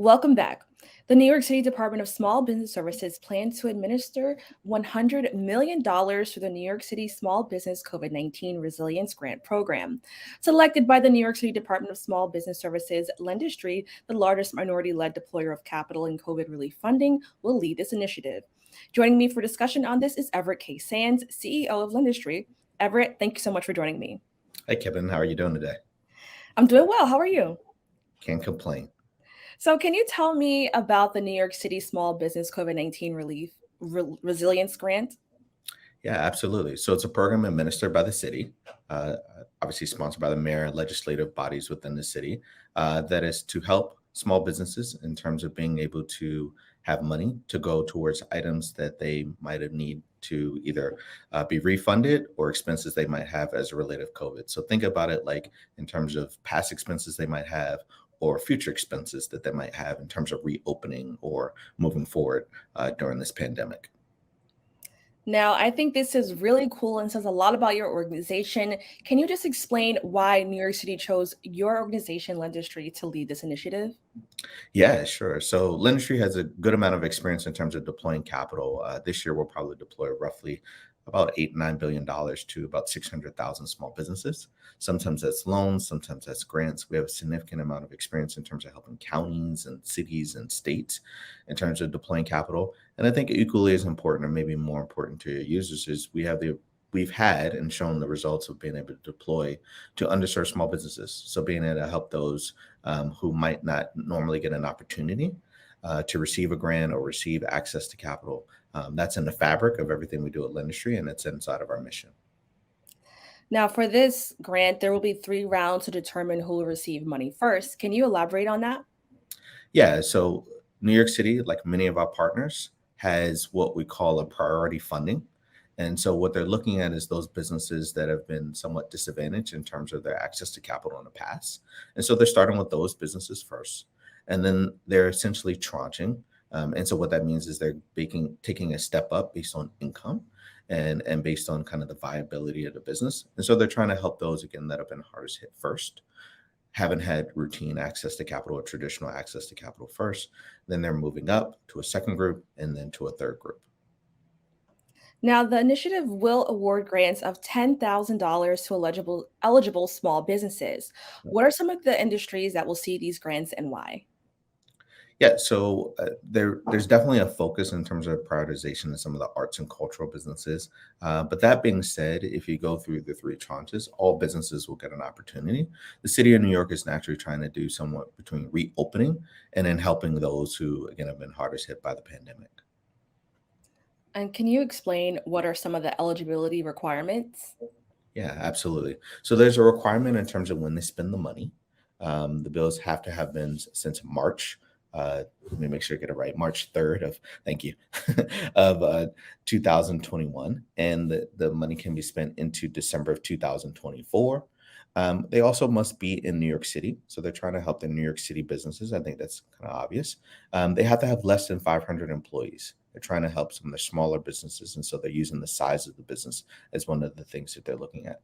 Welcome back. The New York City Department of Small Business Services plans to administer $100 million through the New York City Small Business COVID-19 Resilience Grant Program. Selected by the New York City Department of Small Business Services, Lendistry, the largest minority-led deployer of capital in COVID relief funding, will lead this initiative. Joining me for discussion on this is Everett K. Sands, CEO of Lendistry. Everett, thank you so much for joining me. Hey, Kevin, how are you doing today? I'm doing well. How are you? Can't complain. So, can you tell me about the New York City Small Business COVID-19 Relief Resilience Grant? Yeah, absolutely. So it's a program administered by the city, obviously sponsored by the mayor and legislative bodies within the city, that is to help small businesses in terms of being able to have money to go towards items that they might have need to either be refunded or expenses they might have as a relate of COVID. So think about it like in terms of past expenses they might have or future expenses that they might have in terms of reopening or moving forward during this pandemic. Now, I think this is really cool and says a lot about your organization. Can you just explain why New York City chose your organization, Lendistry, to lead this initiative? Yeah, sure. So Lendistry has a good amount of experience in terms of deploying capital. This year, we'll probably deploy roughly about $8-9 billion to about 600,000 small businesses. Sometimes that's loans, sometimes that's grants. We have a significant amount of experience in terms of helping counties and cities and states in terms of deploying capital. And I think equally as important, or maybe more important to your users, is we've had and shown the results of being able to deploy to underserved small businesses. So being able to help those who might not normally get an opportunity to receive a grant or receive access to capital. That's in the fabric of everything we do at Lendistry, and it's inside of our mission. Now, for this grant, there will be 3 rounds to determine who will receive money first. Can you elaborate on that? Yeah, so New York City, like many of our partners, has what we call a priority funding. And so what they're looking at is those businesses that have been somewhat disadvantaged in terms of their access to capital in the past. And so they're starting with those businesses first, and then they're essentially tranching. And so what that means is they're taking a step up based on income and based on kind of the viability of the business. And so they're trying to help those again that have been hardest hit first, haven't had routine access to capital or traditional access to capital first. Then they're moving up to a second group and then to a third group. Now, the initiative will award grants of $10,000 to eligible small businesses. What are some of the industries that will see these grants and why? Yeah, so there's definitely a focus in terms of prioritization in some of the arts and cultural businesses. But that being said, if you go through the 3 tranches, all businesses will get an opportunity. The city of New York is naturally trying to do somewhat between reopening and then helping those who, again, have been hardest hit by the pandemic. And can you explain what are some of the eligibility requirements? Yeah, absolutely. So there's a requirement in terms of when they spend the money. The bills have to have been since March. Let me make sure I get it right. March 3rd of, thank you, of 2021. And the money can be spent into December of 2024. They also must be in New York City. So they're trying to help the New York City businesses. I think that's kind of obvious. They have to have less than 500 employees. They're trying to help some of the smaller businesses. And so they're using the size of the business as one of the things that they're looking at.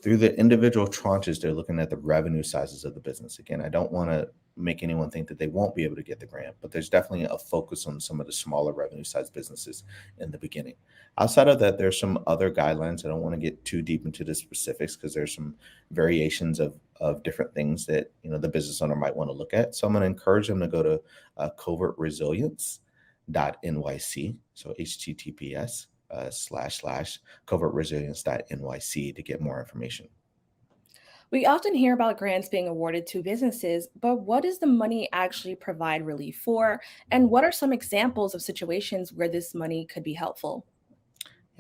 Through the individual tranches, they're looking at the revenue sizes of the business. Again, I don't want to make anyone think that they won't be able to get the grant, but there's definitely a focus on some of the smaller revenue size businesses in the beginning. Outside of that, there's some other guidelines. I don't want to get too deep into the specifics because there's some variations of different things that the business owner might want to look at. So I'm going to encourage them to go to covertresilience.nyc. So HTTPS / covertresilience.nyc to get more information. We often hear about grants being awarded to businesses, but what does the money actually provide relief for? And what are some examples of situations where this money could be helpful?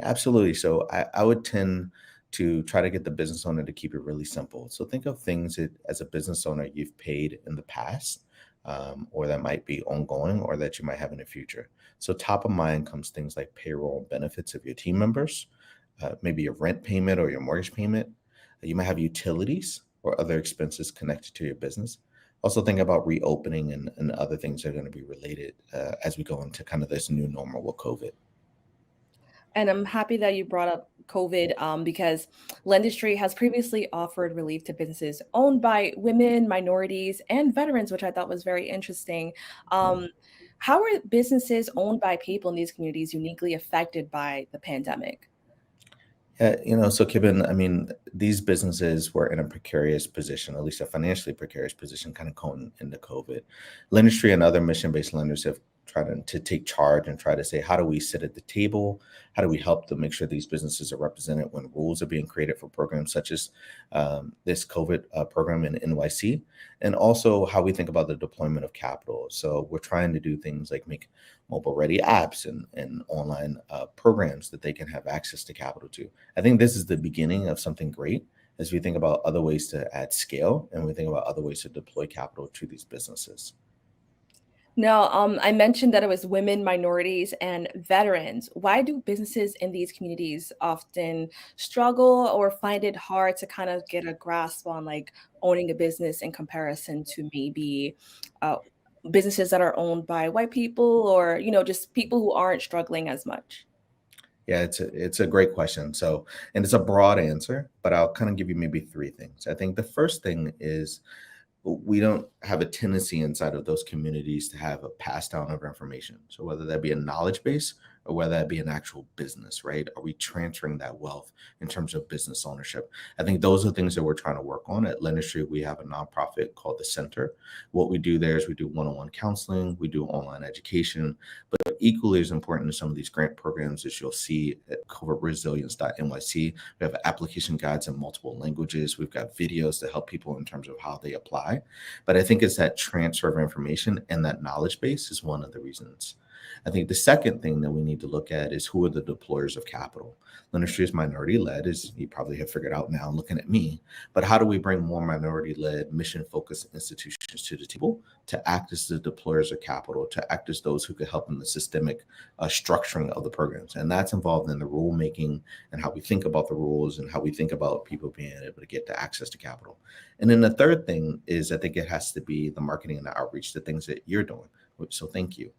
Absolutely. So I would tend to try to get the business owner to keep it really simple. So think of things that as a business owner you've paid in the past, or that might be ongoing or that you might have in the future. So top of mind comes things like payroll and benefits of your team members, maybe your rent payment or your mortgage payment. You might have utilities or other expenses connected to your business. Also think about reopening and other things that are going to be related as we go into kind of this new normal with COVID. And I'm happy that you brought up COVID because Lendistry has previously offered relief to businesses owned by women, minorities, and veterans, which I thought was very interesting. Um, how are businesses owned by people in these communities uniquely affected by the pandemic? So Kibin, I mean, these businesses were in a precarious position, at least a financially precarious position, kind of going into COVID. Lendistry and other mission-based lenders have tried to take charge and try to say, how do we sit at the table? How do we help to make sure these businesses are represented when rules are being created for programs such as this COVID program in NYC? And also how we think about the deployment of capital. So we're trying to do things like make mobile ready apps and online programs that they can have access to capital to. I think this is the beginning of something great as we think about other ways to add scale and we think about other ways to deploy capital to these businesses. Now, I mentioned that it was women, minorities, and veterans. Why do businesses in these communities often struggle or find it hard to kind of get a grasp on like owning a business in comparison to maybe uh, businesses that are owned by white people or, just people who aren't struggling as much? Yeah, it's a great question. So, and it's a broad answer, but I'll kind of give you maybe three things. I think the first thing is we don't have a tendency inside of those communities to have a pass down of information. So whether that be a knowledge base or whether that be an actual business, right? Are we transferring that wealth in terms of business ownership? I think those are things that we're trying to work on. At Lendistry, we have a nonprofit called the Center. What we do there is we do one-on-one counseling, we do online education, but equally as important as some of these grant programs, as you'll see at covertresilience.nyc, we have application guides in multiple languages. We've got videos to help people in terms of how they apply. But I think it's that transfer of information and that knowledge base is one of the reasons. I think the second thing that we need to look at is who are the deployers of capital. Lendistry is minority led, as you probably have figured out now looking at me. But how do we bring more minority led, mission focused institutions to the table to act as the deployers of capital, to act as those who could help in the systemic structuring of the programs? And that's involved in the rulemaking and how we think about the rules and how we think about people being able to get the access to capital. And then the third thing is I think it has to be the marketing and the outreach, the things that you're doing. So thank you.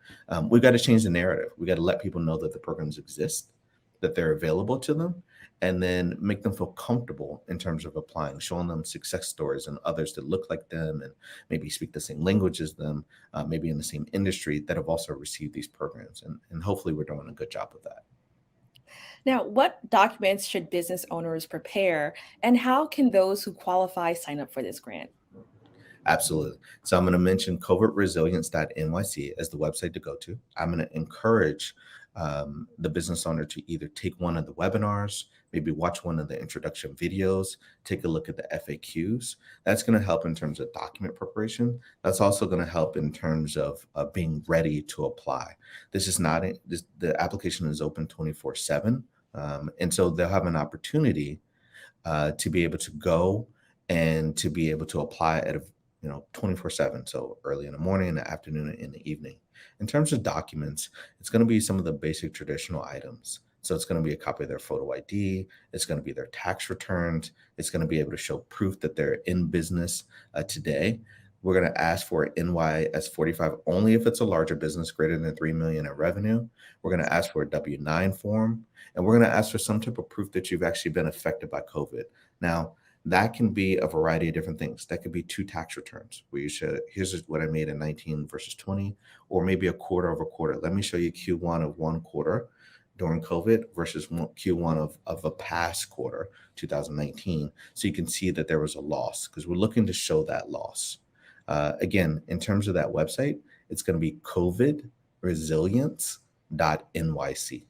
We've got to change the narrative. We got to let people know that the programs exist, that they're available to them, and then make them feel comfortable in terms of applying, showing them success stories and others that look like them and maybe speak the same language as them, maybe in the same industry that have also received these programs. And hopefully we're doing a good job of that. Now, what documents should business owners prepare, and how can those who qualify sign up for this grant? Absolutely. So I'm going to mention covertresilience.nyc as the website to go to. I'm going to encourage the business owner to either take one of the webinars, maybe watch one of the introduction videos, take a look at the FAQs. That's going to help in terms of document preparation. That's also going to help in terms of being ready to apply. This is not, the application is open 24/7. And so they'll have an opportunity to be able to go and to be able to apply at a 24/7, so early in the morning, in the afternoon, and in the evening. In terms of documents, it's going to be some of the basic traditional items. So it's going to be a copy of their photo ID. It's going to be their tax returns. It's going to be able to show proof that they're in business today. We're going to ask for an NYS 45 only if it's a larger business greater than 3 million in revenue. We're going to ask for a W-9 form, and we're going to ask for some type of proof that you've actually been affected by COVID. Now, that can be a variety of different things. That could be 2 tax returns where you show, here's what I made in 19 versus 20, or maybe a quarter over quarter. Let me show you Q1 of one quarter during COVID versus Q1 of a past quarter, 2019. So you can see that there was a loss because we're looking to show that loss. Again, in terms of that website, it's going to be covidresilience.nyc.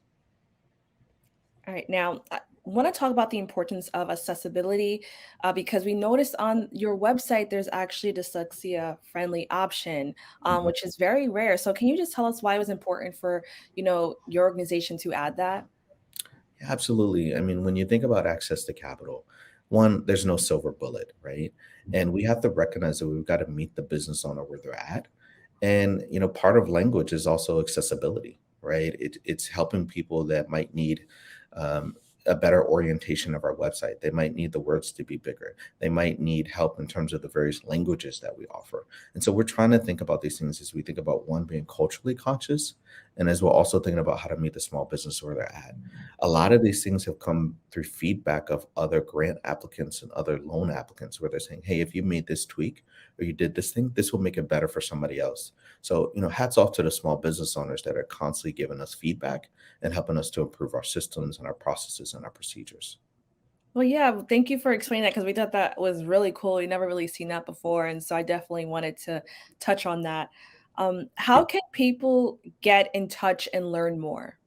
All right. Now, I want to talk about the importance of accessibility because we noticed on your website there's actually a dyslexia friendly option, which is very rare. So, can you just tell us why it was important for your organization to add that? Absolutely. I mean, when you think about access to capital, one, there's no silver bullet, right? And we have to recognize that we've got to meet the business owner where they're at. And part of language is also accessibility, right? It's helping people that might need a better orientation of our website. They might need the words to be bigger. They might need help in terms of the various languages that we offer. And so we're trying to think about these things as we think about one, being culturally conscious, and as well also thinking about how to meet the small business where they're at. A lot of these things have come through feedback of other grant applicants and other loan applicants where they're saying, hey, if you made this tweak or you did this thing, this will make it better for somebody else. So, hats off to the small business owners that are constantly giving us feedback and helping us to improve our systems and our processes and our procedures. Well, yeah, thank you for explaining that because we thought that was really cool. We never really seen that before, and so I definitely wanted to touch on that. How Yeah. can people get in touch and learn more?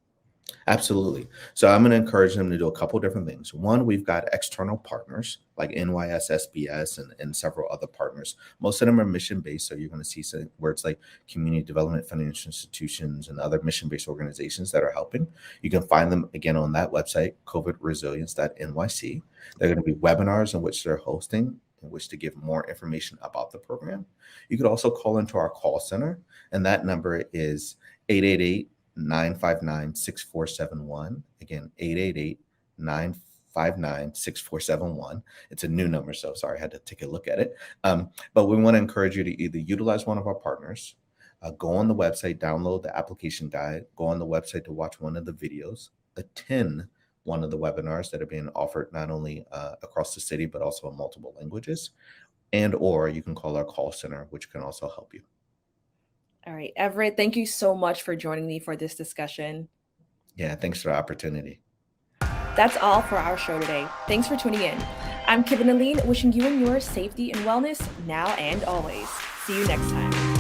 Absolutely. So I'm going to encourage them to do a couple different things. One, we've got external partners like NYS, SBS, and several other partners. Most of them are mission based. So you're going to see some words like community development financial institutions and other mission based organizations that are helping. You can find them again on that website, covidresilience.nyc. They're going to be webinars in which they're hosting, in which to give more information about the program. You could also call into our call center, and that number is 888 959 6471. Again, 888 959 6471. It's a new number, so sorry, I had to take a look at it. But we want to encourage you to either utilize one of our partners, go on the website, download the application guide, go on the website to watch one of the videos, attend one of the webinars that are being offered not only across the city, but also in multiple languages, and or you can call our call center, which can also help you. All right, Everett, thank you so much for joining me for this discussion. Yeah, thanks for the opportunity. That's all for our show today. Thanks for tuning in. I'm Kevin Aline, wishing you and yours safety and wellness now and always. See you next time.